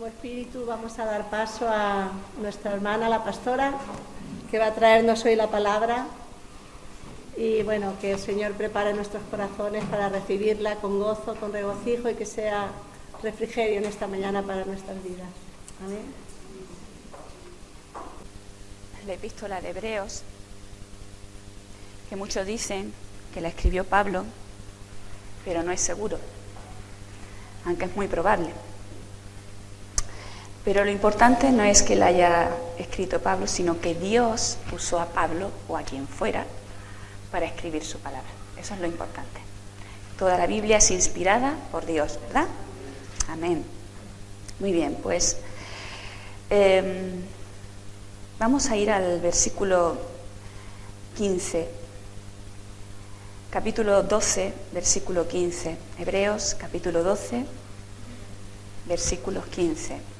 mismo espíritu vamos a dar paso a nuestra hermana, la pastora, que va a traernos hoy la palabra. Y bueno, que el Señor prepare nuestros corazones para recibirla con gozo, con regocijo, y que sea refrigerio en esta mañana para nuestras vidas. Amén. La epístola de Hebreos, que muchos dicen que la escribió Pablo, pero no es seguro, aunque es muy probable. Pero lo importante no es que la haya escrito Pablo, sino que Dios usó a Pablo o a quien fuera para escribir su palabra. Eso es lo importante. Toda la Biblia es inspirada por Dios, ¿verdad? Amén. Muy bien, pues vamos a ir al versículo 15, capítulo 12, versículo 15. Hebreos, capítulo 12, versículos 15.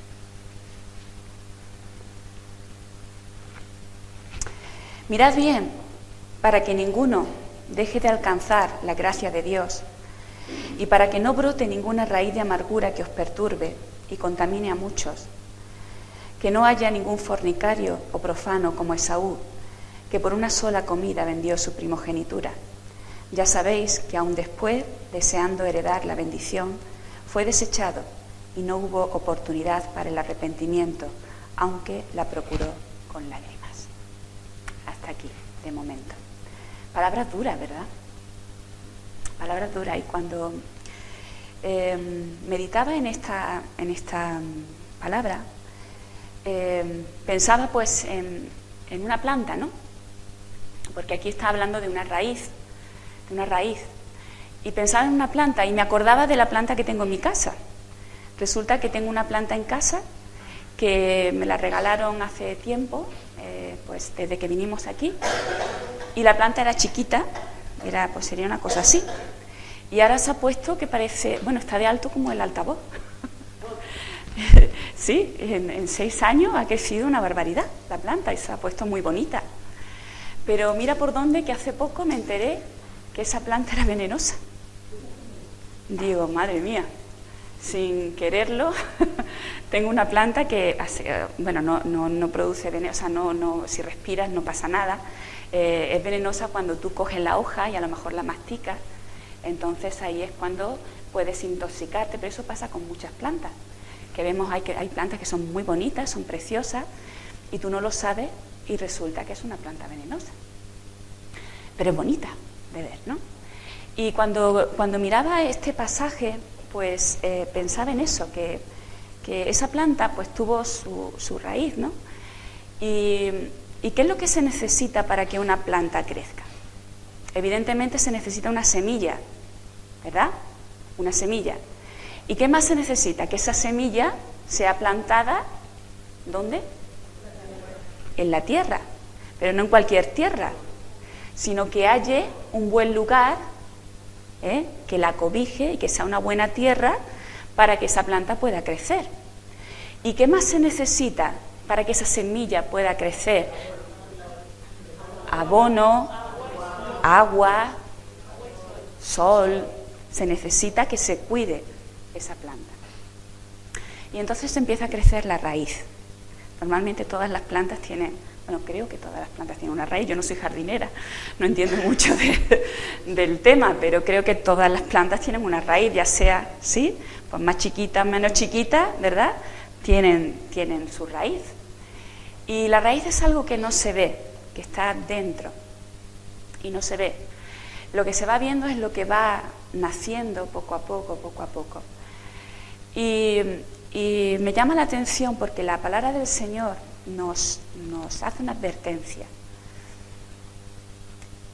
Mirad bien, para que ninguno deje de alcanzar la gracia de Dios y para que no brote ninguna raíz de amargura que os perturbe y contamine a muchos. Que no haya ningún fornicario o profano como Esaú, que por una sola comida vendió su primogenitura. Ya sabéis que aun después, deseando heredar la bendición, fue desechado y no hubo oportunidad para el arrepentimiento, aunque la procuró con lágrimas. Hasta aquí, de momento. Palabras duras, ¿verdad? Palabras duras. Y cuando meditaba en esta palabra, pensaba pues en una planta, ¿no? Porque aquí está hablando de una raíz. Y pensaba en una planta y me acordaba de la planta que tengo en mi casa. Resulta que tengo una planta en casa que me la regalaron hace tiempo, pues desde que vinimos aquí, y la planta era chiquita, pues sería una cosa así, y ahora se ha puesto que parece, bueno, está de alto como el altavoz. Sí, en 6 años ha crecido una barbaridad la planta y se ha puesto muy bonita, pero mira por dónde, que hace poco me enteré que esa planta era venenosa. Digo, madre mía, sin quererlo, tengo una planta que no produce veneno, o sea, si respiras no pasa nada. Es venenosa cuando tú coges la hoja y a lo mejor la masticas, entonces ahí es cuando puedes intoxicarte, pero eso pasa con muchas plantas, que vemos hay plantas que son muy bonitas, son preciosas, y tú no lo sabes y resulta que es una planta venenosa, pero es bonita de ver, ¿no? Y cuando miraba este pasaje, pues pensaba en eso, que esa planta pues tuvo su raíz, ¿no? ¿Y qué es lo que se necesita para que una planta crezca? Evidentemente se necesita una semilla, ¿verdad? Una semilla. ¿Y qué más se necesita? Que esa semilla sea plantada, ¿dónde? En la tierra, pero no en cualquier tierra, sino que haya un buen lugar, que la cobije y que sea una buena tierra para que esa planta pueda crecer. ¿Y qué más se necesita para que esa semilla pueda crecer? Abono, agua, sol. Se necesita que se cuide esa planta. Y entonces empieza a crecer la raíz. Normalmente todas las plantas tienen, creo que todas las plantas tienen una raíz. Yo no soy jardinera, no entiendo mucho del tema, pero creo que todas las plantas tienen una raíz, ya sea, ¿sí? Pues más chiquita, menos chiquita, ¿verdad? Tienen su raíz. Y la raíz es algo que no se ve, que está dentro y no se ve. Lo que se va viendo es lo que va naciendo poco a poco. Y me llama la atención porque la palabra del Señor nos hace una advertencia.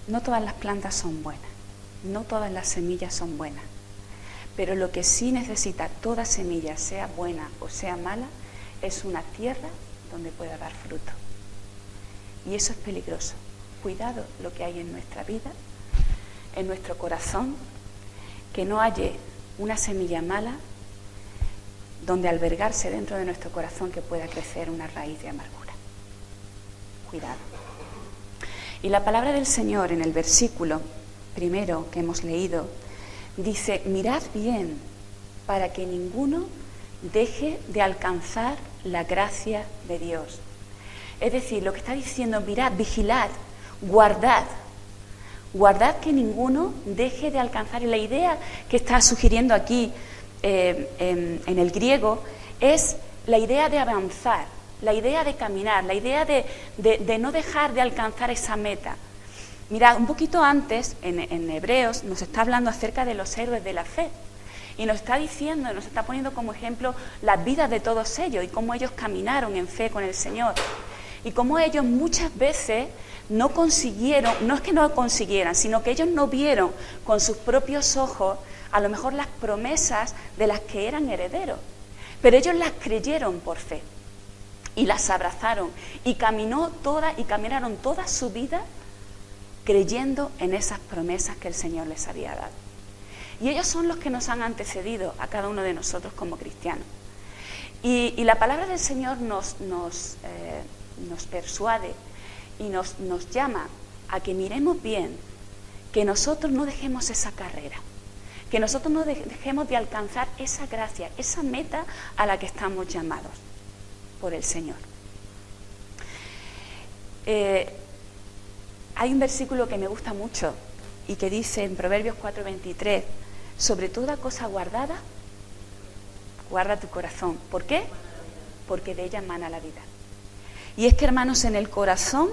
No todas las plantas son buenas, no todas las semillas son buenas, pero lo que sí necesita toda semilla, sea buena o sea mala, es una tierra donde pueda dar fruto. Y eso es peligroso. Cuidado lo que hay en nuestra vida, en nuestro corazón, que no haya una semilla mala donde albergarse dentro de nuestro corazón que pueda crecer una raíz de amargura. Cuidado. Y la palabra del Señor en el versículo primero que hemos leído dice: mirad bien para que ninguno deje de alcanzar la gracia de Dios. Es decir, lo que está diciendo, mirad, vigilad, guardad que ninguno deje de alcanzar. Y la idea que está sugiriendo aquí en el griego es la idea de avanzar, la idea de caminar, la idea de no dejar de alcanzar esa meta. Mirad, un poquito antes, en Hebreos, nos está hablando acerca de los héroes de la fe. Y nos está diciendo, nos está poniendo como ejemplo las vidas de todos ellos y cómo ellos caminaron en fe con el Señor. Y cómo ellos muchas veces no consiguieron, no es que no consiguieran, sino que ellos no vieron con sus propios ojos a lo mejor las promesas de las que eran herederos. Pero ellos las creyeron por fe y las abrazaron y caminaron toda su vida creyendo en esas promesas que el Señor les había dado. Y ellos son los que nos han antecedido a cada uno de nosotros como cristianos. Y la palabra del Señor nos persuade y nos llama a que miremos bien, que nosotros no dejemos esa carrera, que nosotros no dejemos de alcanzar esa gracia, esa meta a la que estamos llamados por el Señor. Hay un versículo que me gusta mucho y que dice en Proverbios 4:23, sobre toda cosa guardada, guarda tu corazón. ¿Por qué? Porque de ella emana la vida. Y es que, hermanos, en el corazón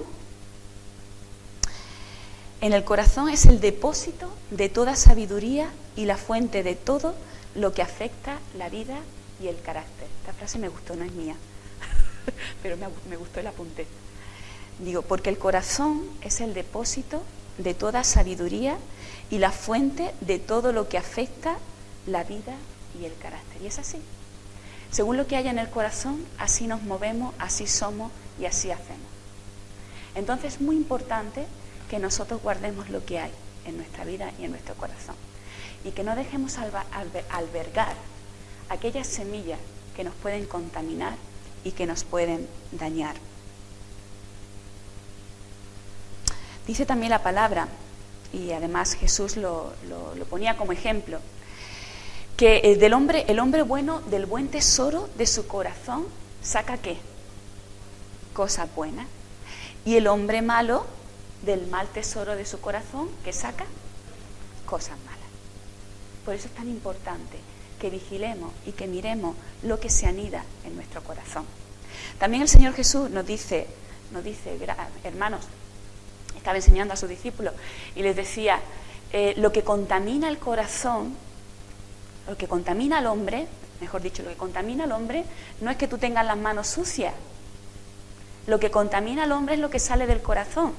es el depósito de toda sabiduría y la fuente de todo lo que afecta la vida y el carácter. Esta frase me gustó, no es mía, pero me gustó el apunte. Digo, porque el corazón es el depósito de toda sabiduría y la fuente de todo lo que afecta la vida y el carácter. Y es así. Según lo que haya en el corazón, así nos movemos, así somos y así hacemos. Entonces es muy importante que nosotros guardemos lo que hay en nuestra vida y en nuestro corazón. Y que no dejemos albergar aquellas semillas que nos pueden contaminar y que nos pueden dañar. Dice también la palabra, y además Jesús lo ponía como ejemplo, que el hombre bueno, del buen tesoro de su corazón, saca ¿qué? Cosas buenas. Y el hombre malo, del mal tesoro de su corazón, ¿qué saca? Cosas malas. Por eso es tan importante que vigilemos y que miremos lo que se anida en nuestro corazón. También el Señor Jesús nos dice, hermanos, estaba enseñando a sus discípulos y les decía, lo que contamina el corazón, lo que contamina al hombre, mejor dicho, lo que contamina al hombre no es que tú tengas las manos sucias. Lo que contamina al hombre es lo que sale del corazón.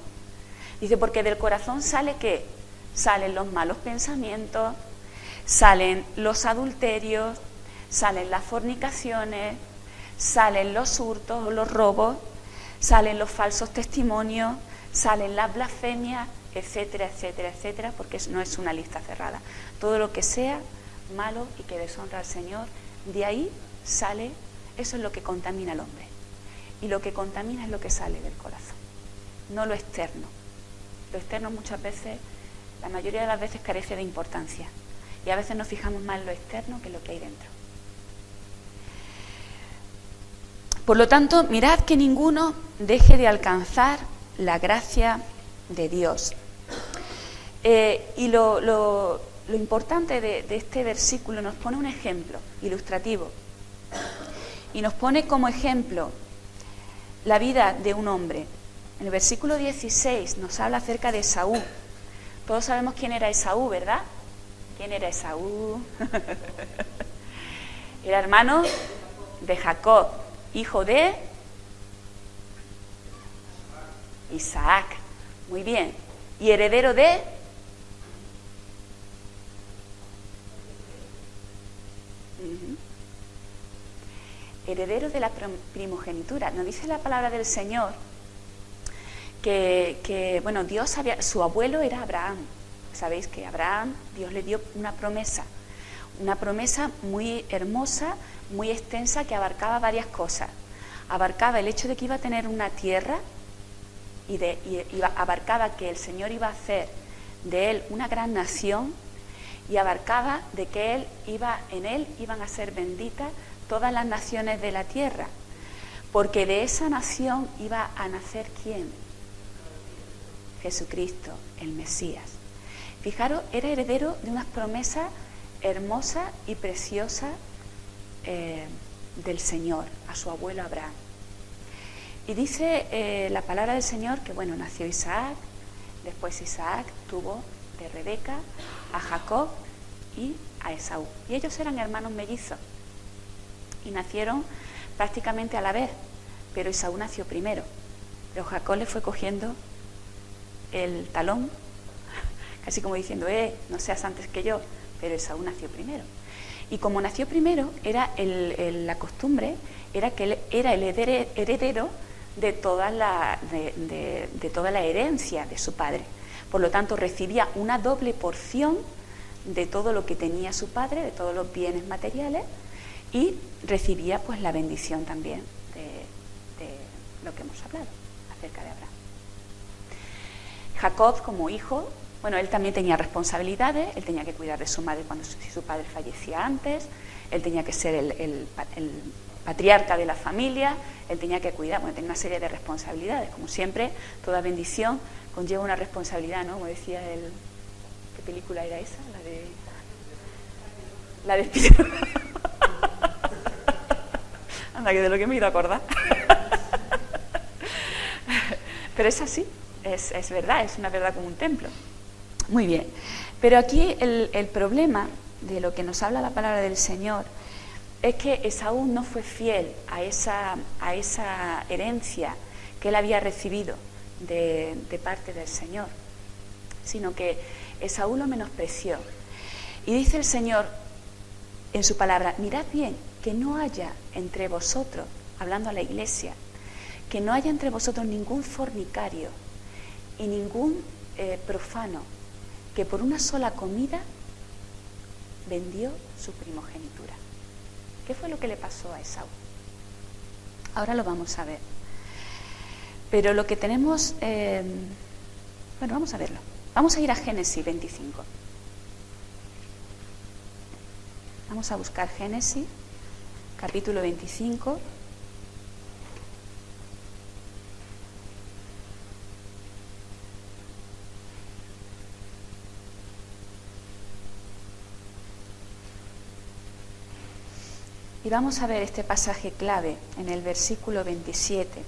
Dice, porque del corazón sale ¿qué? Salen los malos pensamientos, salen los adulterios, salen las fornicaciones, salen los hurtos o los robos, salen los falsos testimonios, salen las blasfemias, etcétera, etcétera, etcétera, porque no es una lista cerrada. Todo lo que sea malo y que deshonra al Señor, de ahí sale, eso es lo que contamina al hombre. Y lo que contamina es lo que sale del corazón, no lo externo. Lo externo muchas veces, la mayoría de las veces, carece de importancia. Y a veces nos fijamos más en lo externo que en lo que hay dentro. Por lo tanto, mirad que ninguno deje de alcanzar la gracia de Dios. Y lo importante de este versículo, nos pone un ejemplo ilustrativo. Y nos pone como ejemplo la vida de un hombre. En el versículo 16 nos habla acerca de Esaú. Todos sabemos quién era Esaú, ¿verdad? ¿Quién era Esaú? Era hermano de Jacob, hijo de Isaac. Muy bien. Y heredero de heredero de la primogenitura. Nos dice la palabra del Señor que bueno, su abuelo era Abraham. Sabéis que Abraham, Dios le dio una promesa muy hermosa, muy extensa, que abarcaba varias cosas. Abarcaba el hecho de que iba a tener una tierra y abarcaba que el Señor iba a hacer de él una gran nación, y abarcaba de que en él iban a ser benditas todas las naciones de la tierra, porque de esa nación iba a nacer ¿quién? Jesucristo, el Mesías. Fijaros, era heredero de unas promesas hermosas y preciosas del Señor, a su abuelo Abraham. Y dice la palabra del Señor que, bueno, nació Isaac, después Isaac tuvo de Rebeca a Jacob y a Esaú. Y ellos eran hermanos mellizos y nacieron prácticamente a la vez, pero Esaú nació primero. Pero Jacob le fue cogiendo el talón, casi como diciendo, no seas antes que yo, pero Esaú nació primero. Y como nació primero, era la costumbre era que él era el heredero de toda la herencia de su padre. Por lo tanto, recibía una doble porción de todo lo que tenía su padre, de todos los bienes materiales, y recibía pues la bendición también de lo que hemos hablado acerca de Abraham. Jacob, como hijo, bueno, él también tenía responsabilidades. Él tenía que cuidar de su madre si su padre fallecía antes, él tenía que ser el patriarca de la familia, él tenía que cuidar, bueno, tenía una serie de responsabilidades. Como siempre, toda bendición conlleva una responsabilidad, ¿no? Como decía él, ¿qué película era esa? La de Spiderman. Anda, que de lo que me he ido a acordar. Pero es así, es verdad, es una verdad como un templo. Muy bien, pero aquí el problema de lo que nos habla la palabra del Señor es que Esaú no fue fiel a esa herencia que él había recibido de parte del Señor, sino que Esaú lo menospreció. Y dice el Señor en su palabra, mirad bien, que no haya entre vosotros, hablando a la iglesia, que no haya entre vosotros ningún fornicario y ningún profano que por una sola comida vendió su primogenitura. ¿Qué fue lo que le pasó a Esaú? Ahora lo vamos a ver. Pero lo que tenemos... bueno, vamos a verlo. Vamos a ir a Génesis 25. Vamos a buscar Génesis, capítulo 25. Y vamos a ver este pasaje clave en el versículo 27.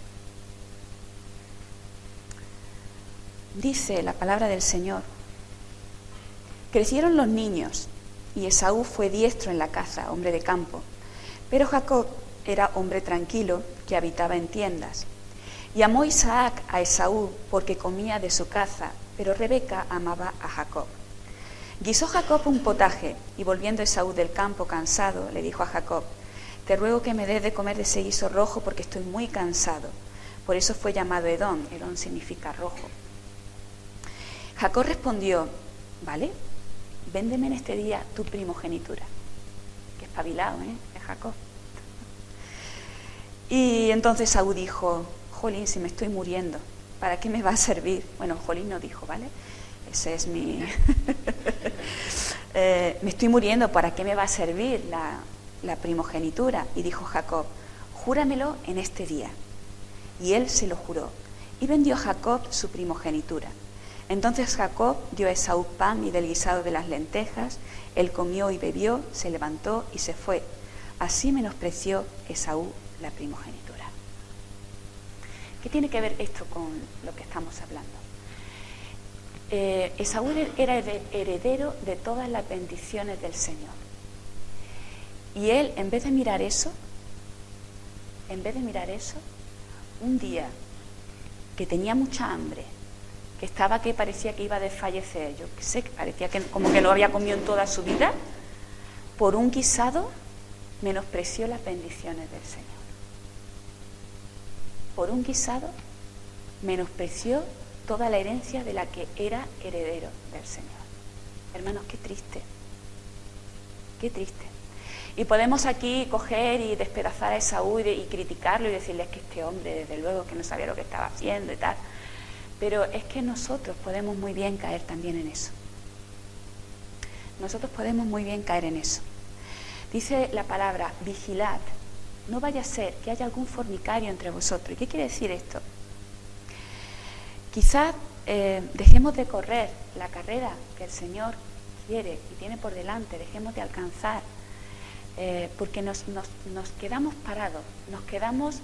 Dice la palabra del Señor: crecieron los niños, y Esaú fue diestro en la caza, hombre de campo, pero Jacob era hombre tranquilo que habitaba en tiendas. Y amó Isaac a Esaú porque comía de su caza, pero Rebeca amaba a Jacob. Guisó Jacob un potaje, y volviendo Esaú del campo cansado, le dijo a Jacob: te ruego que me des de comer de ese guiso rojo porque estoy muy cansado. Por eso fue llamado Edom. Edom significa rojo. Jacob respondió: vale, véndeme en este día tu primogenitura. Qué espabilado, es Jacob. Y entonces Esaú dijo: jolín, si me estoy muriendo, ¿para qué me va a servir? Bueno, jolín no dijo, ¿vale? Ese es mi... me estoy muriendo, ¿para qué me va a servir la primogenitura? Y dijo Jacob: júramelo en este día. Y él se lo juró, y vendió Jacob su primogenitura. Entonces Jacob dio a Esaú pan y del guisado de las lentejas, él comió y bebió, se levantó y se fue. Así menospreció Esaú la primogenitura. ¿Qué tiene que ver esto con lo que estamos hablando? Esaú era heredero de todas las bendiciones del Señor. Y él, en vez de mirar eso, un día que tenía mucha hambre, que parecía que iba a desfallecer, yo qué sé, que parecía que como que no había comido en toda su vida, por un guisado menospreció las bendiciones del Señor. Por un guisado menospreció toda la herencia de la que era heredero del Señor. Hermanos, qué triste, qué triste. Y podemos aquí coger y despedazar a Esaú y criticarlo y decirles que este hombre, desde luego, que no sabía lo que estaba haciendo y tal. Pero es que nosotros podemos muy bien caer también en eso. Nosotros podemos muy bien caer en eso. Dice la palabra, vigilad, no vaya a ser que haya algún fornicario entre vosotros. ¿Y qué quiere decir esto? Quizás dejemos de correr la carrera que el Señor quiere y tiene por delante, dejemos de alcanzar, porque nos quedamos parados, nos quedamos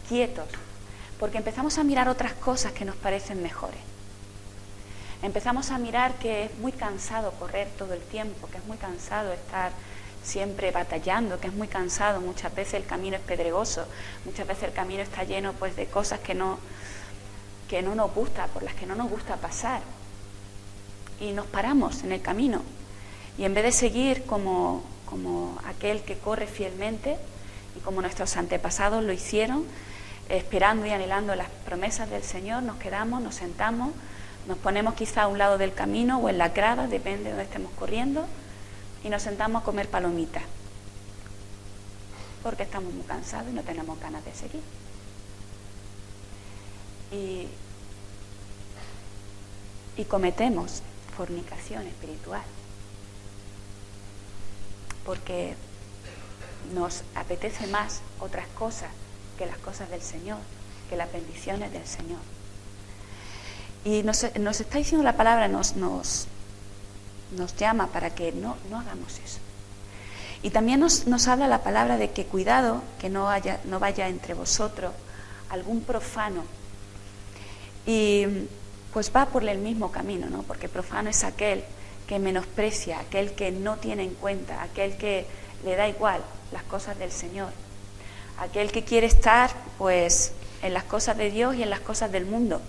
quietos, porque empezamos a mirar otras cosas que nos parecen mejores. Empezamos a mirar que es muy cansado correr todo el tiempo, que es muy cansado estar siempre batallando, que es muy cansado, muchas veces el camino es pedregoso, muchas veces el camino está lleno pues de cosas que no nos gusta, por las que no nos gusta pasar. Y nos paramos en el camino. Y en vez de seguir como aquel que corre fielmente, y como nuestros antepasados lo hicieron, esperando y anhelando las promesas del Señor, nos quedamos, nos sentamos, nos ponemos quizá a un lado del camino o en la grada, depende de donde estemos corriendo, y nos sentamos a comer palomitas, porque estamos muy cansados y no tenemos ganas de seguir. Y cometemos fornicación espiritual, porque nos apetece más otras cosas que las cosas del Señor, que las bendiciones del Señor. Y nos está diciendo la palabra, nos llama para que no hagamos eso. Y también nos habla la palabra de que cuidado, que no vaya entre vosotros algún profano. Y pues va por el mismo camino, ¿no? Porque profano es aquel que menosprecia, aquel que no tiene en cuenta, aquel que le da igual las cosas del Señor, aquel que quiere estar pues en las cosas de Dios y en las cosas del mundo,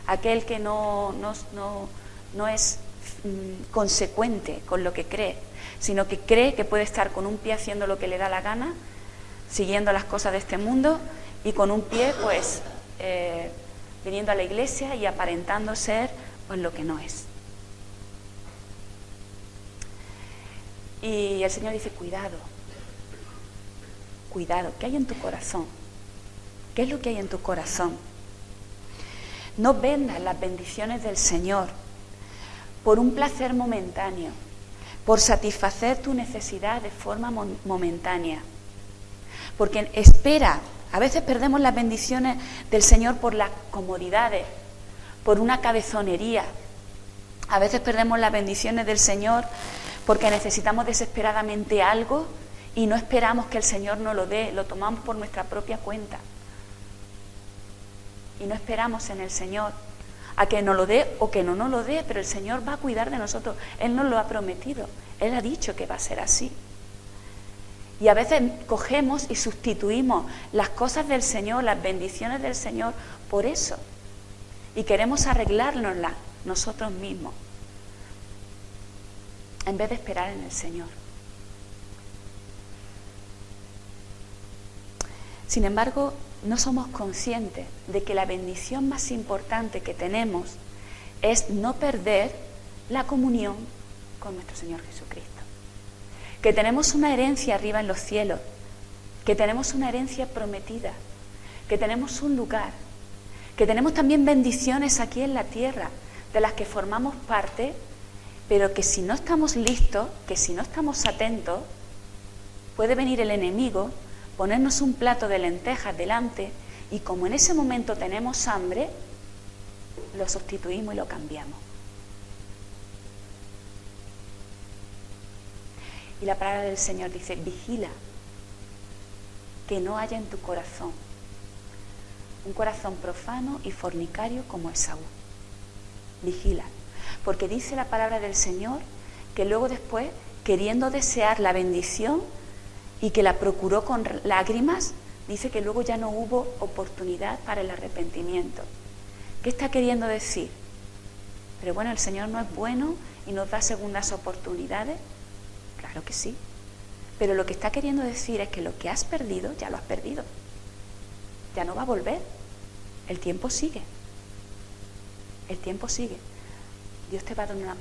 aquel que no es consecuente con lo que cree, sino que cree que puede estar con un pie haciendo lo que le da la gana, siguiendo las cosas de este mundo, y con un pie pues viniendo a la iglesia y aparentando ser pues lo que no es. Y el Señor dice, cuidado, ¿qué hay en tu corazón? ¿Qué es lo que hay en tu corazón? No vendas las bendiciones del Señor por un placer momentáneo, por satisfacer tu necesidad de forma momentánea. Porque espera, a veces perdemos las bendiciones del Señor por las comodidades, por una cabezonería. A veces perdemos las bendiciones del Señor porque necesitamos desesperadamente algo y no esperamos que el Señor nos lo dé, lo tomamos por nuestra propia cuenta. Y no esperamos en el Señor a que nos lo dé o que no nos lo dé, pero el Señor va a cuidar de nosotros. Él nos lo ha prometido, Él ha dicho que va a ser así. Y a veces cogemos y sustituimos las cosas del Señor, las bendiciones del Señor, por eso. Y queremos arreglárnoslas nosotros mismos, en vez de esperar en el Señor. Sin embargo, no somos conscientes de que la bendición más importante que tenemos es no perder la comunión con nuestro Señor Jesucristo. Que tenemos una herencia arriba en los cielos, que tenemos una herencia prometida, que tenemos un lugar, que tenemos también bendiciones aquí en la tierra, de las que formamos parte, pero que si no estamos listos, que si no estamos atentos, puede venir el enemigo, ponernos un plato de lentejas delante y como en ese momento tenemos hambre, lo sustituimos y lo cambiamos. Y la palabra del Señor dice, vigila, que no haya en tu corazón un corazón profano y fornicario como Esaú. Vigila, porque dice la palabra del Señor que luego después, queriendo desear la bendición y que la procuró con lágrimas, dice que luego ya no hubo oportunidad para el arrepentimiento. ¿Qué está queriendo decir? Pero bueno, el Señor no es bueno y nos da segundas oportunidades. Claro que sí, pero lo que está queriendo decir es que lo que has perdido, ya lo has perdido. Ya no va a volver. El tiempo sigue. El tiempo sigue. Dios te va a dar una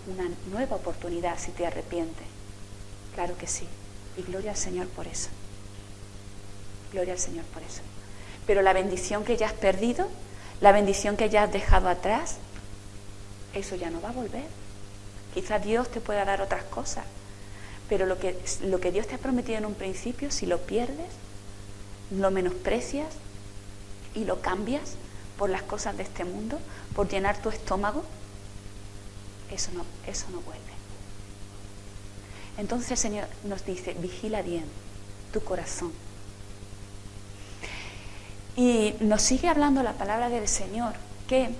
nueva oportunidad si te arrepientes. Claro que sí. Y gloria al Señor por eso. Gloria al Señor por eso. Pero la bendición que ya has perdido, la bendición que ya has dejado atrás, eso ya no va a volver. Quizás Dios te pueda dar otras cosas, Pero lo que Dios te ha prometido en un principio, si lo pierdes, lo menosprecias y lo cambias por las cosas de este mundo, por llenar tu estómago, eso no vuelve. Entonces el Señor nos dice, vigila bien tu corazón. Y nos sigue hablando la palabra del Señor, que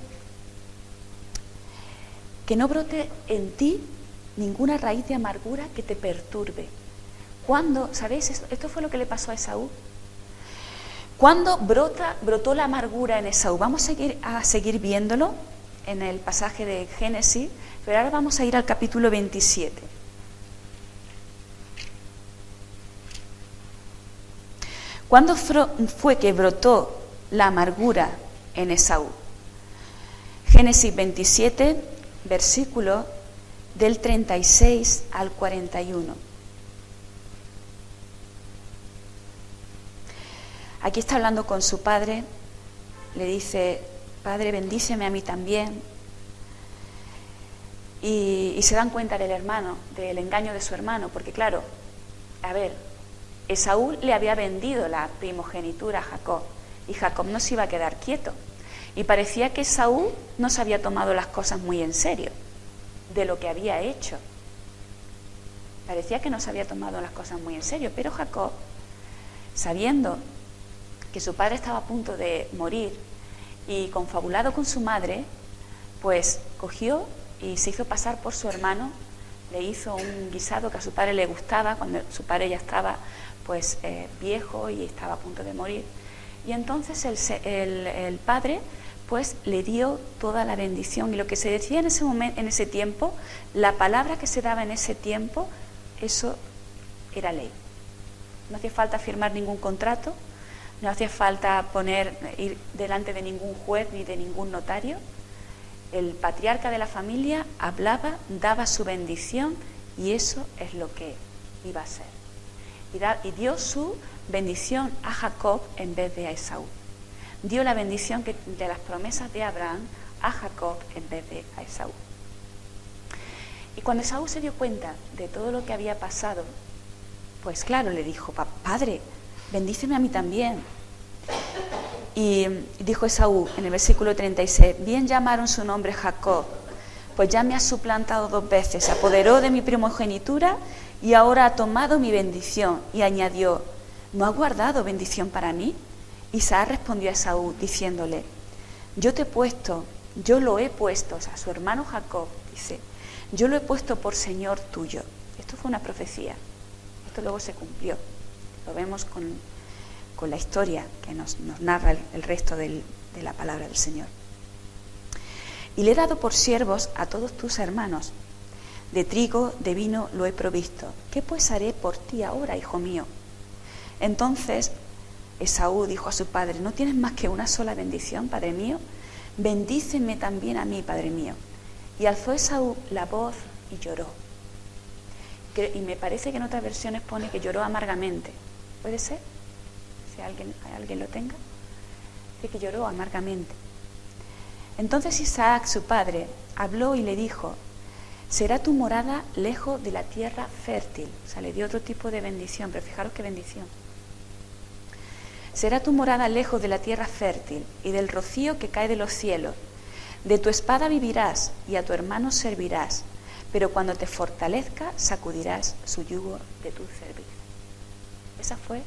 no brote en ti ninguna raíz de amargura que te perturbe. Cuando, ¿sabéis? Esto fue lo que le pasó a Esaú. Cuando brotó la amargura en Esaú. Vamos a seguir viéndolo en el pasaje de Génesis, pero ahora vamos a ir al capítulo 27. ¿Cuándo fue que brotó la amargura en Esaú? Génesis 27, versículo del 36 al 41. Aquí está hablando con su padre, le dice, Padre, bendíceme a mí también. Y se dan cuenta del hermano, del engaño de su hermano, porque claro, a ver, Esaú le había vendido la primogenitura a Jacob, y Jacob no se iba a quedar quieto. Y parecía que Esaú no se había tomado las cosas muy en serio, de lo que había hecho. Parecía que no se había tomado las cosas muy en serio, pero Jacob, sabiendo que su padre estaba a punto de morir y confabulado con su madre, pues cogió y se hizo pasar por su hermano, le hizo un guisado que a su padre le gustaba, cuando su padre ya estaba pues viejo y estaba a punto de morir. Y entonces el padre pues le dio toda la bendición, y lo que se decía en ese momento, en ese tiempo, la palabra que se daba en ese tiempo, eso era ley. No hacía falta firmar ningún contrato, no hacía falta ir delante de ningún juez ni de ningún notario. El patriarca de la familia hablaba, daba su bendición, y eso es lo que iba a ser. Y dio su bendición a Jacob en vez de a Esaú. Dio la bendición de las promesas de Abraham a Jacob en vez de a Esaú. Y cuando Esaú se dio cuenta de todo lo que había pasado, pues claro, le dijo, Padre, bendíceme a mí también. Y dijo Esaú en el versículo 36, bien llamaron su nombre Jacob, pues ya me ha suplantado 2 veces, se apoderó de mi primogenitura y ahora ha tomado mi bendición. Y añadió, ¿no ha guardado bendición para mí? Isaac respondió a Esaú diciéndole, yo lo he puesto, o sea, su hermano Jacob dice, yo lo he puesto por Señor tuyo. Esto fue una profecía, esto luego se cumplió, lo vemos con la historia que nos narra el resto de la palabra del Señor. Y le he dado por siervos a todos tus hermanos, de trigo, de vino lo he provisto. ¿Qué pues haré por ti ahora, hijo mío? Entonces Esaú dijo a su padre, ¿no tienes más que una sola bendición, padre mío? Bendíceme también a mí, padre mío. Y alzó Esaú la voz y lloró. Y me parece que en otras versiones pone que lloró amargamente. ¿Puede ser? Si alguien lo tenga. Dice que lloró amargamente. Entonces Isaac, su padre, habló y le dijo, será tu morada lejos de la tierra fértil. O sea, le dio otro tipo de bendición, pero fijaros qué bendición. Será tu morada lejos de la tierra fértil y del rocío que cae de los cielos. De tu espada vivirás y a tu hermano servirás, pero cuando te fortalezca sacudirás su yugo de tu cerviz. Esa fue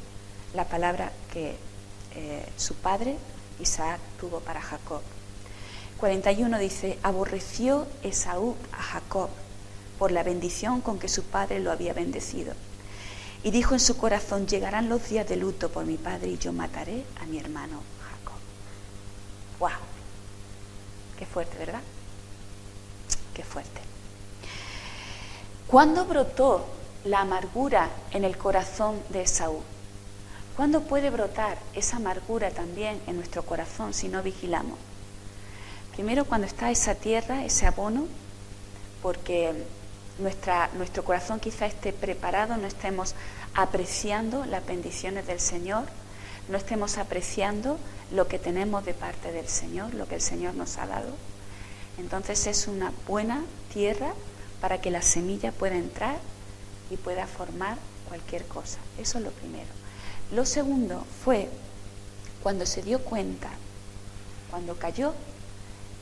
la palabra que su padre Isaac tuvo para Jacob. 41 dice, aborreció Esaú a Jacob por la bendición con que su padre lo había bendecido. Y dijo en su corazón, llegarán los días de luto por mi padre y yo mataré a mi hermano Jacob. ¡Wow! Qué fuerte, ¿verdad? Qué fuerte. ¿Cuándo brotó la amargura en el corazón de Esaú? ¿Cuándo puede brotar esa amargura también en nuestro corazón si no vigilamos? Primero, cuando está esa tierra, ese abono, porque nuestro corazón quizá esté preparado, no estemos apreciando las bendiciones del Señor, no estemos apreciando lo que tenemos de parte del Señor, lo que el Señor nos ha dado. Entonces es una buena tierra para que la semilla pueda entrar y pueda formar cualquier cosa. Eso es lo primero. Lo segundo fue cuando se dio cuenta, cuando cayó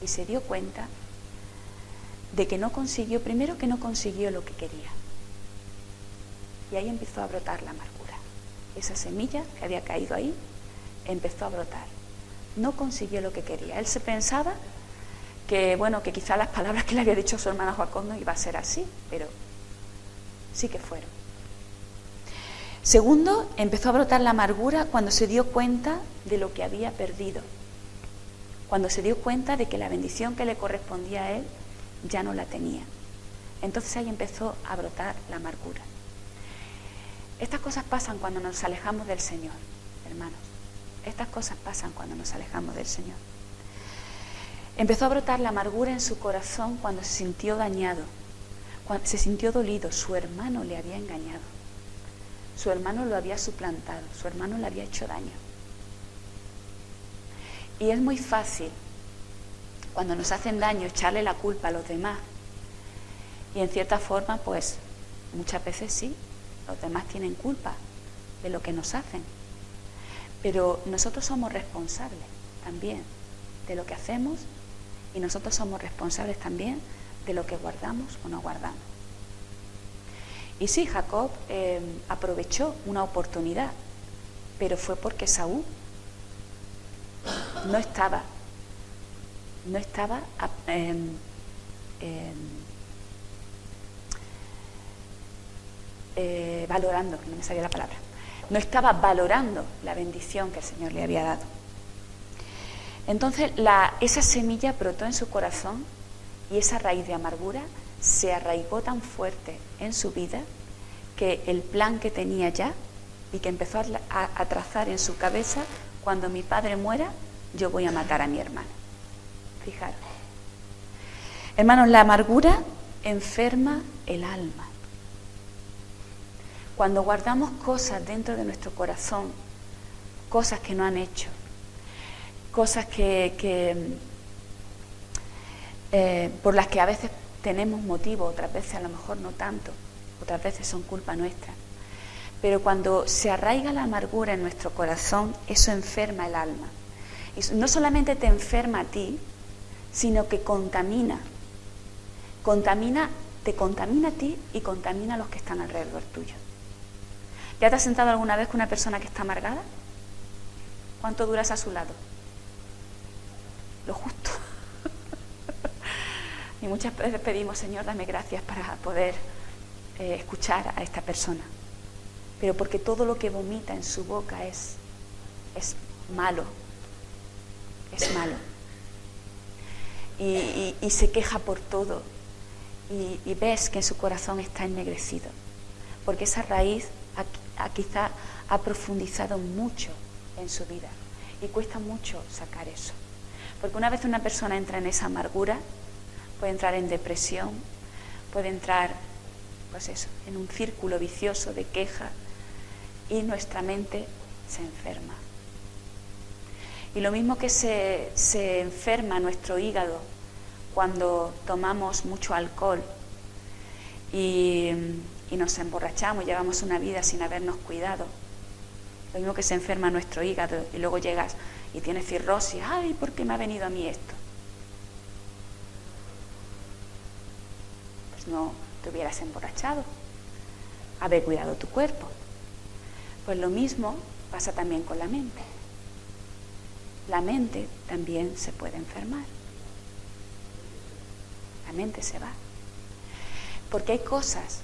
y se dio cuenta de que no consiguió, primero que no consiguió lo que quería. Y ahí empezó a brotar la amargura. Esa semilla que había caído ahí empezó a brotar. No consiguió lo que quería. Él se pensaba que, bueno, que quizá las palabras que le había dicho su hermana Jacob no iba a ser así, pero sí que fueron. Segundo, empezó a brotar la amargura cuando se dio cuenta de lo que había perdido. Cuando se dio cuenta de que la bendición que le correspondía a él ya no la tenía. Entonces ahí empezó a brotar la amargura. Estas cosas pasan cuando nos alejamos del Señor, hermanos. Estas cosas pasan cuando nos alejamos del Señor. Empezó a brotar la amargura en su corazón cuando se sintió dañado, cuando se sintió dolido. Su hermano le había engañado, su hermano lo había suplantado, su hermano le había hecho daño. Y es muy fácil, cuando nos hacen daño, echarle la culpa a los demás. Y en cierta forma, pues, muchas veces sí, los demás tienen culpa de lo que nos hacen. Pero nosotros somos responsables también de lo que hacemos y nosotros somos responsables también de lo que guardamos o no guardamos. Y sí, Jacob aprovechó una oportunidad, pero fue porque Esaú no estaba valorando, no me salía la palabra, no estaba valorando la bendición que el Señor le había dado. Entonces esa semilla brotó en su corazón y esa raíz de amargura se arraigó tan fuerte en su vida que el plan que tenía ya y que empezó a trazar en su cabeza: cuando mi padre muera, yo voy a matar a mi hermano. Fijaros. Hermanos, la amargura enferma el alma. Cuando guardamos cosas dentro de nuestro corazón, cosas que no han hecho, cosas por las que a veces tenemos motivo, otras veces a lo mejor no tanto, otras veces son culpa nuestra. Pero cuando se arraiga la amargura en nuestro corazón, eso enferma el alma. Y no solamente te enferma a ti, sino que te contamina a ti y contamina a los que están alrededor tuyo. ¿Ya te has sentado alguna vez con una persona que está amargada? ¿Cuánto duras a su lado? Lo justo. Y muchas veces pedimos: Señor, dame gracias para poder escuchar a esta persona. Pero porque todo lo que vomita en su boca es malo. Es malo. Y se queja por todo. Y ves que en su corazón está ennegrecido. Porque esa raíz quizá ha profundizado mucho en su vida. Y cuesta mucho sacar eso. Porque una vez una persona entra en esa amargura, puede entrar en depresión, puede entrar, pues eso, en un círculo vicioso de queja, y nuestra mente se enferma. Y lo mismo que se enferma nuestro hígado cuando tomamos mucho alcohol y nos emborrachamos, llevamos una vida sin habernos cuidado. Lo mismo que se enferma nuestro hígado y luego llegas y tienes cirrosis. ¡Ay, por qué me ha venido a mí esto! Pues no te hubieras emborrachado, haber cuidado tu cuerpo. Pues lo mismo pasa también con la mente. La mente también se puede enfermar. La mente se va. Porque hay cosas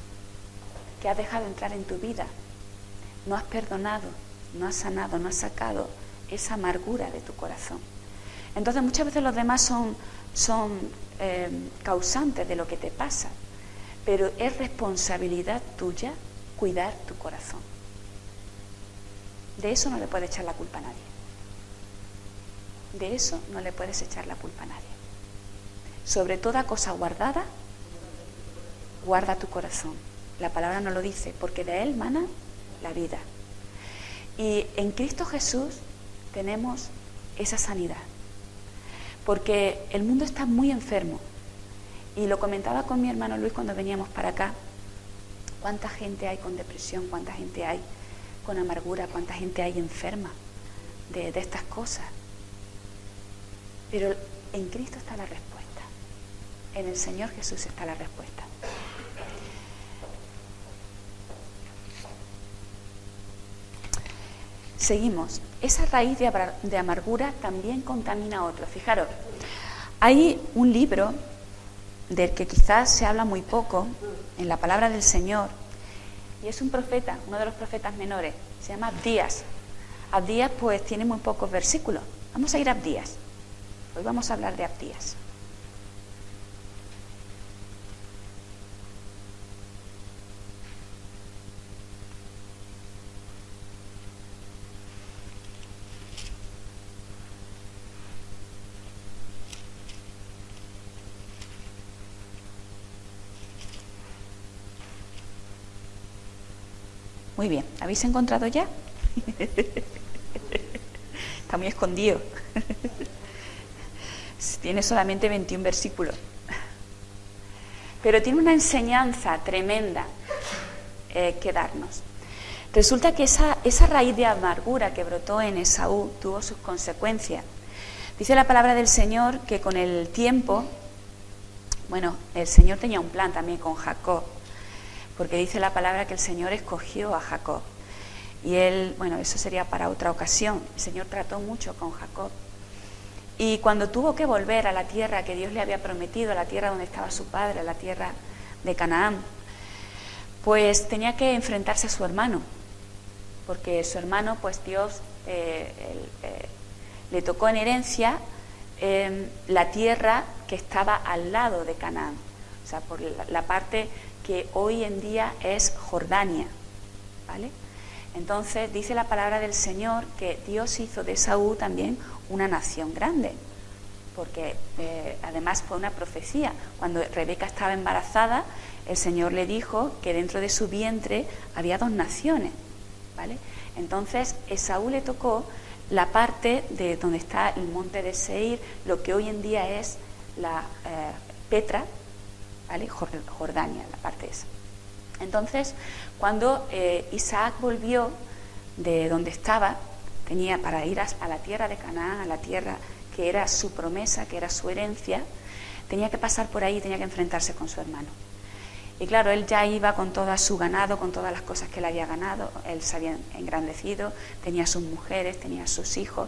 que has dejado entrar en tu vida. No has perdonado, no has sanado, no has sacado esa amargura de tu corazón. Entonces muchas veces los demás son causantes de lo que te pasa. Pero es responsabilidad tuya cuidar tu corazón. De eso no le puedes echar la culpa a nadie. De eso no le puedes echar la culpa a nadie. Sobre toda cosa guardada, guarda tu corazón. La palabra nos lo dice, porque de él mana la vida. Y en Cristo Jesús tenemos esa sanidad. Porque el mundo está muy enfermo. Y lo comentaba con mi hermano Luis cuando veníamos para acá. ¿Cuánta gente hay con depresión? ¿Cuánta gente hay con amargura? ¿Cuánta gente hay enferma de estas cosas? Pero en Cristo está la respuesta. En el Señor Jesús está la respuesta. Seguimos. Esa raíz de amargura también contamina a otros. Fijaros, hay un libro del que quizás se habla muy poco en la palabra del Señor, y es un profeta, uno de los profetas menores, se llama Abdías. Abdías pues tiene muy pocos versículos. Vamos a ir a Abdías. Hoy vamos a hablar de Abdías. Muy bien, ¿habéis encontrado ya? Está muy escondido. Tiene solamente 21 versículos. Pero tiene una enseñanza tremenda que darnos. Resulta que esa raíz de amargura que brotó en Esaú tuvo sus consecuencias. Dice la palabra del Señor que con el tiempo, bueno, el Señor tenía un plan también con Jacob, porque dice la palabra que el Señor escogió a Jacob. Y él, bueno, eso sería para otra ocasión. El Señor trató mucho con Jacob. Y cuando tuvo que volver a la tierra que Dios le había prometido, a la tierra donde estaba su padre, a la tierra de Canaán, pues tenía que enfrentarse a su hermano, porque su hermano, pues Dios le tocó en herencia la tierra que estaba al lado de Canaán, o sea, por la parte que hoy en día es Jordania, ¿vale? Entonces dice la palabra del Señor que Dios hizo de Esaú también una nación grande, porque además fue una profecía. Cuando Rebeca estaba embarazada, el Señor le dijo que dentro de su vientre había 2 naciones, ¿vale? Entonces Esaú le tocó la parte de donde está el monte de Seir, lo que hoy en día es la Petra, ¿vale? Jordania, la parte esa. Entonces, cuando Isaac volvió de donde estaba, tenía para ir a la tierra de Canaán, a la tierra que era su promesa, que era su herencia, tenía que pasar por ahí, tenía que enfrentarse con su hermano. Y claro, él ya iba con todo su ganado, con todas las cosas que él había ganado, él se había engrandecido, tenía sus mujeres, tenía sus hijos,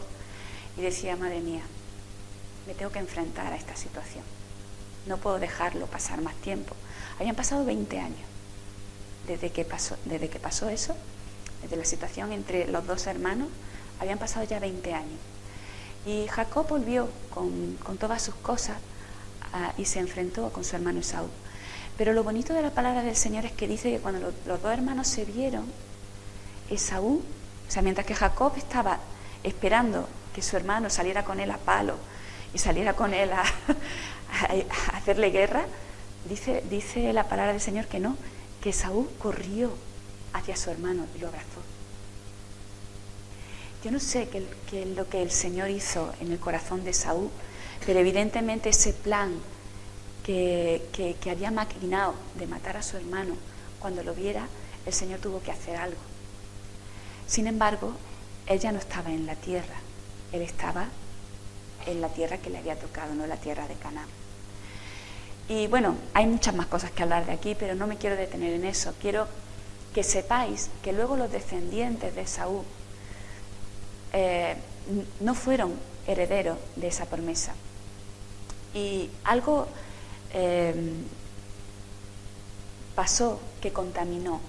y decía, madre mía, me tengo que enfrentar a esta situación, no puedo dejarlo pasar más tiempo. Habían pasado 20 años desde que pasó eso, desde la situación entre los 2 hermanos, habían pasado ya 20 años. Y Jacob volvió con todas sus cosas y se enfrentó con su hermano Esaú. Pero lo bonito de la palabra del Señor es que dice que cuando los 2 hermanos se vieron, Esaú, o sea, mientras que Jacob estaba esperando que su hermano saliera con él a palo y saliera con él a hacerle guerra, dice la palabra del Señor que no, que Esaú corrió hacia su hermano y lo abrazó. Yo no sé qué es lo que el Señor hizo en el corazón de Esaú, pero evidentemente ese plan que había maquinado de matar a su hermano, cuando lo viera, el Señor tuvo que hacer algo. Sin embargo, él ya no estaba en la tierra, él estaba en la tierra que le había tocado, no la tierra de Canaán. Y bueno, hay muchas más cosas que hablar de aquí, pero no me quiero detener en eso. Quiero que sepáis que luego los descendientes de Esaú no fueron herederos de esa promesa. Y algo pasó que contaminó,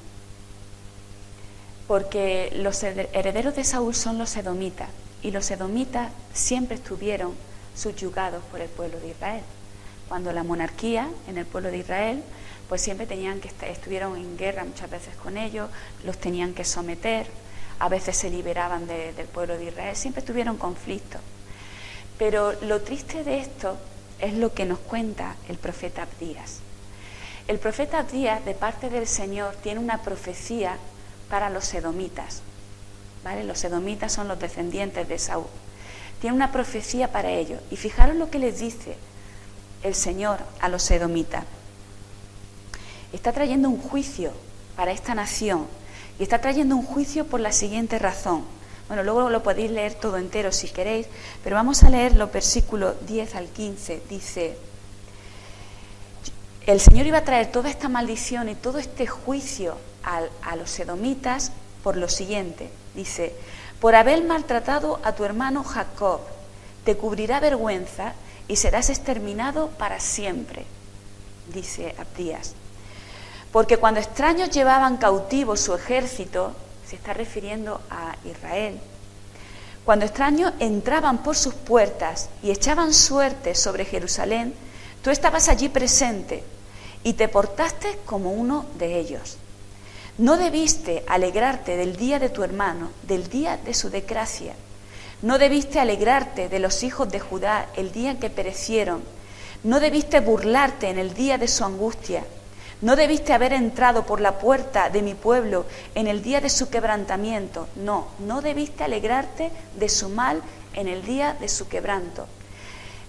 porque los herederos de Saúl son los edomitas, y los edomitas siempre estuvieron subyugados por el pueblo de Israel. Cuando la monarquía en el pueblo de Israel, pues siempre estuvieron en guerra muchas veces con ellos, los tenían que someter, a veces se liberaban del pueblo de Israel, siempre tuvieron conflictos. Pero lo triste de esto es lo que nos cuenta el profeta Abdías. El profeta Abdías, de parte del Señor, tiene una profecía para los edomitas, ¿vale? Los edomitas son los descendientes de Esaú. Tiene una profecía para ellos. Y fijaros lo que les dice el Señor a los edomitas. Está trayendo un juicio para esta nación y está trayendo un juicio por la siguiente razón. Bueno, luego lo podéis leer todo entero si queréis, pero vamos a leer los versículos 10 al 15. Dice, el Señor iba a traer toda esta maldición y todo este juicio a los edomitas por lo siguiente. Dice, por haber maltratado a tu hermano Jacob, te cubrirá vergüenza y serás exterminado para siempre, dice Abdías. Porque cuando extraños llevaban cautivo su ejército, se está refiriendo a Israel, cuando extraños entraban por sus puertas y echaban suerte sobre Jerusalén, tú estabas allí presente y te portaste como uno de ellos. No debiste alegrarte del día de tu hermano, del día de su desgracia. No debiste alegrarte de los hijos de Judá el día en que perecieron. No debiste burlarte en el día de su angustia. No debiste haber entrado por la puerta de mi pueblo en el día de su quebrantamiento. No, no debiste alegrarte de su mal en el día de su quebranto.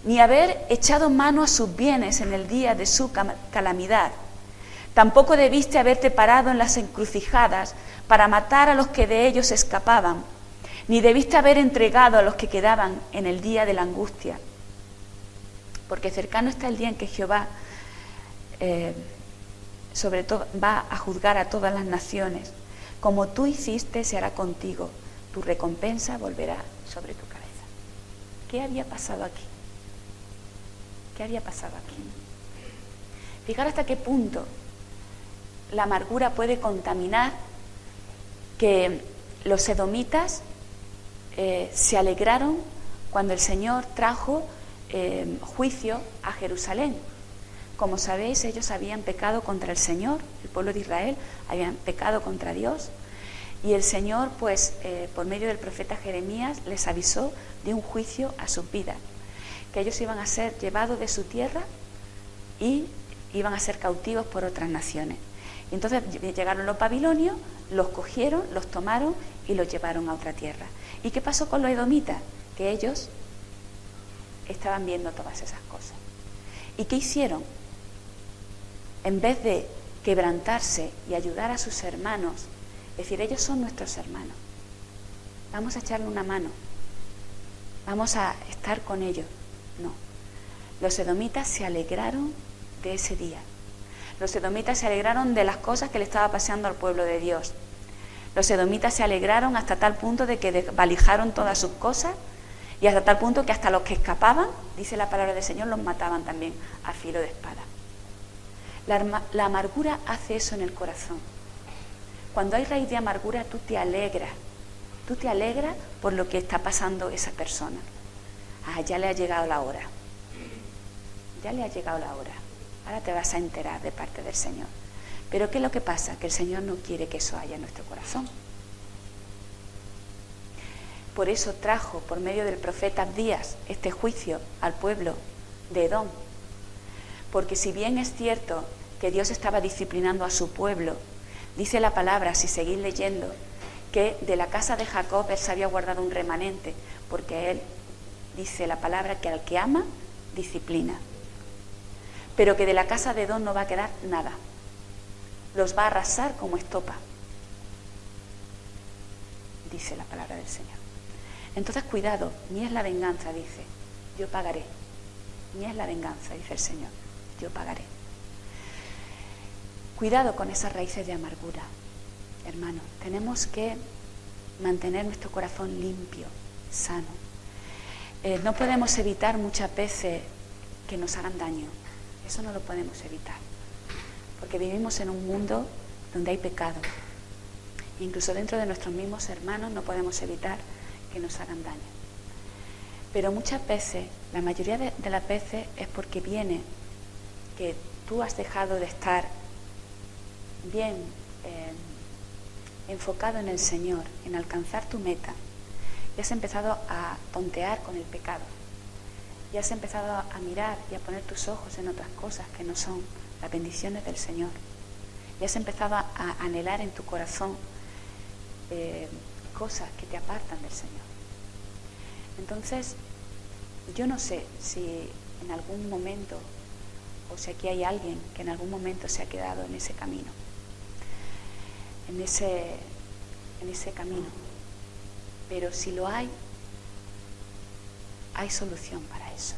Ni haber echado mano a sus bienes en el día de su calamidad. Tampoco debiste haberte parado en las encrucijadas para matar a los que de ellos escapaban. Ni debiste haber entregado a los que quedaban en el día de la angustia. Porque cercano está el día en que Jehová sobre todo va a juzgar a todas las naciones. Como tú hiciste, se hará contigo. Tu recompensa volverá sobre tu cabeza. ¿Qué había pasado aquí? ¿Qué había pasado aquí? Fijar hasta qué punto la amargura puede contaminar, que los edomitas se alegraron cuando el Señor trajo juicio a Jerusalén. Como sabéis, ellos habían pecado contra el Señor, el pueblo de Israel habían pecado contra Dios, y el Señor, pues, por medio del profeta Jeremías, les avisó de un juicio a sus vidas, que ellos iban a ser llevados de su tierra y iban a ser cautivos por otras naciones. Y entonces llegaron los babilonios, los cogieron, los tomaron y los llevaron a otra tierra. ¿Y qué pasó con los edomitas? Que ellos estaban viendo todas esas cosas. ¿Y qué hicieron? En vez de quebrantarse y ayudar a sus hermanos, es decir, ellos son nuestros hermanos, vamos a echarle una mano, vamos a estar con ellos. No, los edomitas se alegraron de ese día. Los edomitas se alegraron de las cosas que le estaba pasando al pueblo de Dios. Los edomitas se alegraron hasta tal punto de que desvalijaron todas sus cosas, y hasta tal punto que hasta los que escapaban, dice la palabra del Señor, los mataban también a filo de espada. La amargura hace eso en el corazón. Cuando hay raíz de amargura, tú te alegras por lo que está pasando esa persona. Ah, ya le ha llegado la hora. Ya le ha llegado la hora. Ahora te vas a enterar de parte del Señor. Pero ¿qué es lo que pasa? Que el Señor no quiere que eso haya en nuestro corazón. Por eso trajo, por medio del profeta Abdías, este juicio al pueblo de Edom. Porque si bien es cierto que Dios estaba disciplinando a su pueblo, dice la palabra, si seguís leyendo, que de la casa de Jacob él se había guardado un remanente, porque él, dice la palabra, que al que ama, disciplina. Pero que de la casa de Edom no va a quedar nada. Los va a arrasar como estopa, dice la palabra del Señor. Entonces, cuidado, mía es la venganza, dice, yo pagaré. Mía es la venganza, dice el Señor, yo pagaré. Cuidado con esas raíces de amargura, hermano. Tenemos que mantener nuestro corazón limpio, sano. No podemos evitar muchas veces que nos hagan daño. Eso no lo podemos evitar. Porque vivimos en un mundo donde hay pecado. Incluso dentro de nuestros mismos hermanos no podemos evitar que nos hagan daño. Pero muchas veces, la mayoría de las veces, es porque viene que tú has dejado de estar bien enfocado en el Señor, en alcanzar tu meta, y has empezado a tontear con el pecado, y has empezado a mirar y a poner tus ojos en otras cosas que no son las bendiciones del Señor, y has empezado a anhelar en tu corazón cosas que te apartan del Señor. Entonces, yo no sé si en algún momento, o si aquí hay alguien que en algún momento se ha quedado en ese camino. en ese camino. Pero si lo hay solución para eso.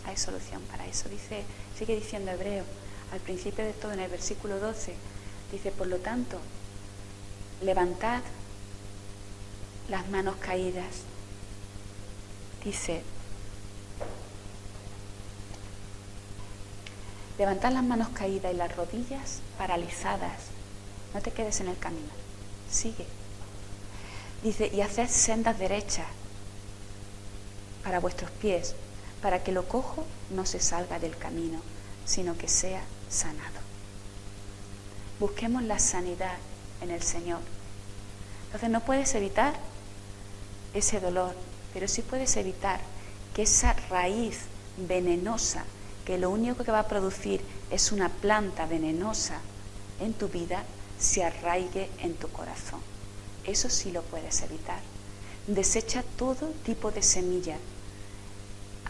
Hay solución para eso. Sigue diciendo Hebreo, al principio de todo, en el versículo 12, dice, por lo tanto, levantad las manos caídas. Dice, levantad las manos caídas y las rodillas paralizadas. No te quedes en el camino. Sigue. Dice, y haced sendas derechas para vuestros pies, para que lo cojo no se salga del camino, sino que sea sanado. Busquemos la sanidad en el Señor. Entonces no puedes evitar ese dolor, pero sí puedes evitar que esa raíz venenosa, que lo único que va a producir es una planta venenosa en tu vida, se arraigue en tu corazón. Eso sí lo puedes evitar. Desecha todo tipo de semilla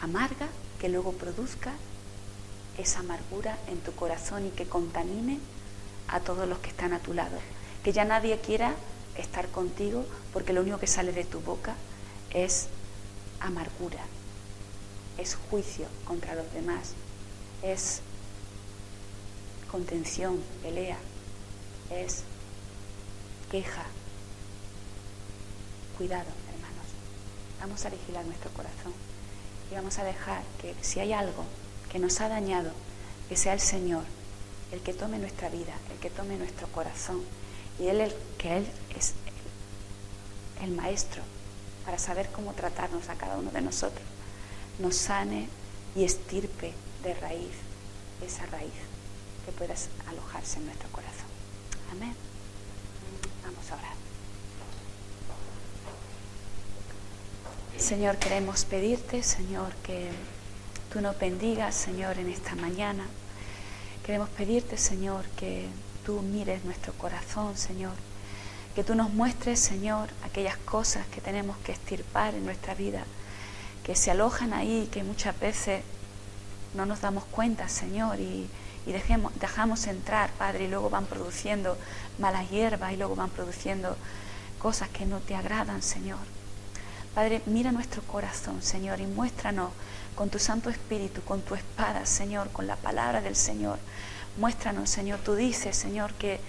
amarga que luego produzca esa amargura en tu corazón y que contamine a todos los que están a tu lado. Que ya nadie quiera estar contigo porque lo único que sale de tu boca es amargura, es juicio contra los demás, es contención, pelea, es queja. Cuidado, hermanos. Vamos a vigilar nuestro corazón y vamos a dejar que si hay algo que nos ha dañado, que sea el Señor el que tome nuestra vida, el que tome nuestro corazón, y Él es el maestro para saber cómo tratarnos a cada uno de nosotros, nos sane y estirpe de raíz esa raíz que pueda alojarse en nuestro corazón. Amén. Vamos a orar. Señor, queremos pedirte, Señor, que tú nos bendigas, Señor, en esta mañana. Queremos pedirte, Señor, que tú mires nuestro corazón, Señor. Que tú nos muestres, Señor, aquellas cosas que tenemos que extirpar en nuestra vida, que se alojan ahí, que muchas veces no nos damos cuenta, Señor, y dejamos entrar, Padre, y luego van produciendo malas hierbas y luego van produciendo cosas que no te agradan, Señor. Padre, mira nuestro corazón, Señor, y muéstranos con tu Santo Espíritu, con tu espada, Señor, con la palabra del Señor. Muéstranos, Señor, tú dices, Señor, que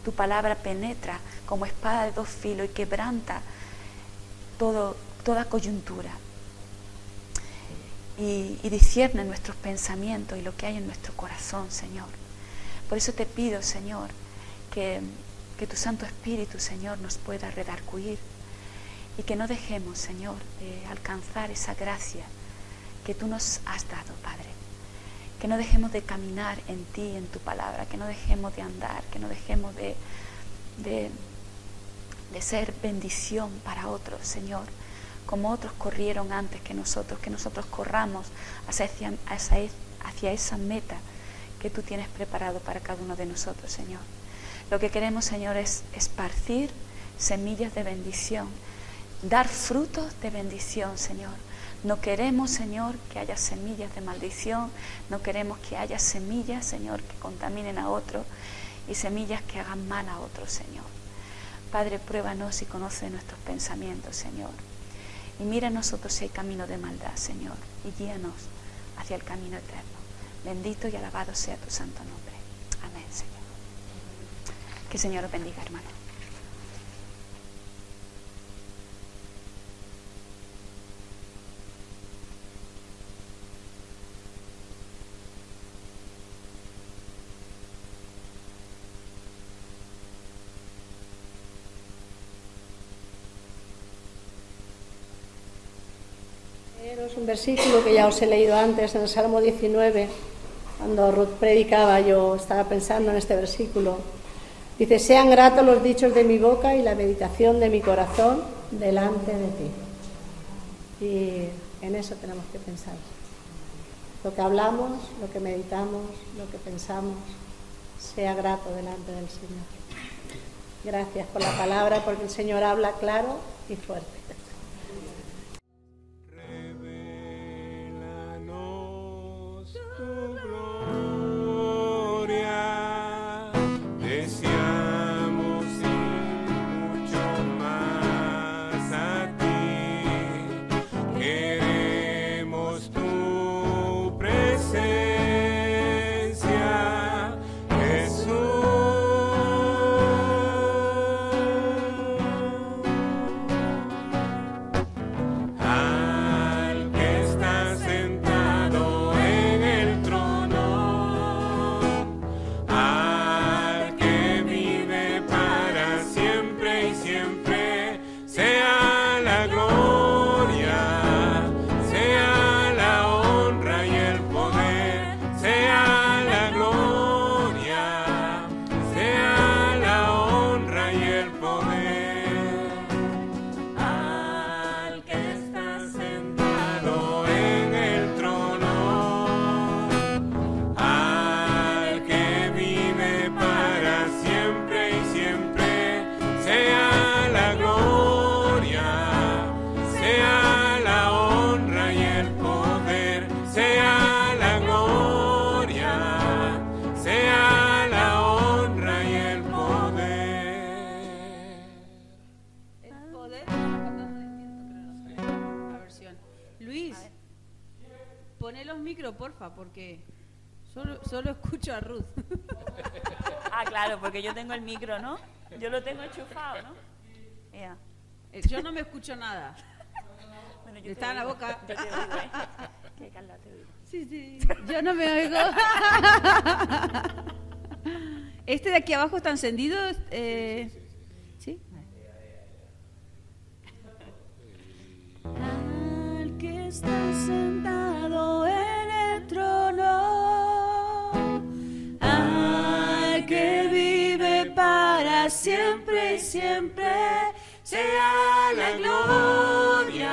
tu palabra penetra como espada de dos filos y quebranta toda coyuntura. Y discierne nuestros pensamientos y lo que hay en nuestro corazón, Señor. Por eso te pido, Señor, que tu Santo Espíritu, Señor, nos pueda redarguir y que no dejemos, Señor, de alcanzar esa gracia que tú nos has dado, Padre. Que no dejemos de caminar en ti, en tu palabra, que no dejemos de andar, que no dejemos de ser bendición para otros, Señor, como otros corrieron antes que nosotros corramos hacia esa meta que tú tienes preparado para cada uno de nosotros, Señor. Lo que queremos, Señor, es esparcir semillas de bendición, dar frutos de bendición, Señor. No queremos, Señor, que haya semillas de maldición, no queremos que haya semillas, Señor, que contaminen a otros y semillas que hagan mal a otros, Señor. Padre, pruébanos y conoce nuestros pensamientos, Señor. Y mira en nosotros si hay camino de maldad, Señor, y guíanos hacia el camino eterno. Bendito y alabado sea tu santo nombre. Amén, Señor. Que el Señor os bendiga, hermano. Es un versículo que ya os he leído antes en el Salmo 19, cuando Ruth predicaba, yo estaba pensando en este versículo. Dice, sean gratos los dichos de mi boca y la meditación de mi corazón delante de ti. Y en eso tenemos que pensar. Lo que hablamos, lo que meditamos, lo que pensamos, sea grato delante del Señor. Gracias por la palabra, porque el Señor habla claro y fuerte. Tu gloria, Luis, poné los micros, porfa, porque solo escucho a Ruth. Ah, claro, porque yo tengo el micro, ¿no? Yo lo tengo enchufado, ¿no? Ya. Yo no me escucho nada. Bueno, yo Está en la boca. Yo te oigo, ¿eh? Que Carla te oigo. Sí, yo no me oigo. ¿Este de aquí abajo está encendido? ¿Sí? Al que está sentado en el trono, al que vive para siempre y siempre, sea la gloria,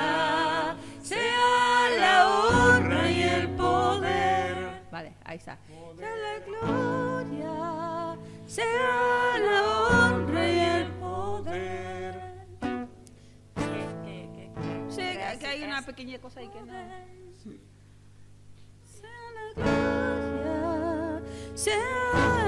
sea la honra y el poder. Vale, ahí está. Sea la gloria, sea la honra y el poder. Sí, que hay una pequeña cosa ahí que no. Sea la gloria, sea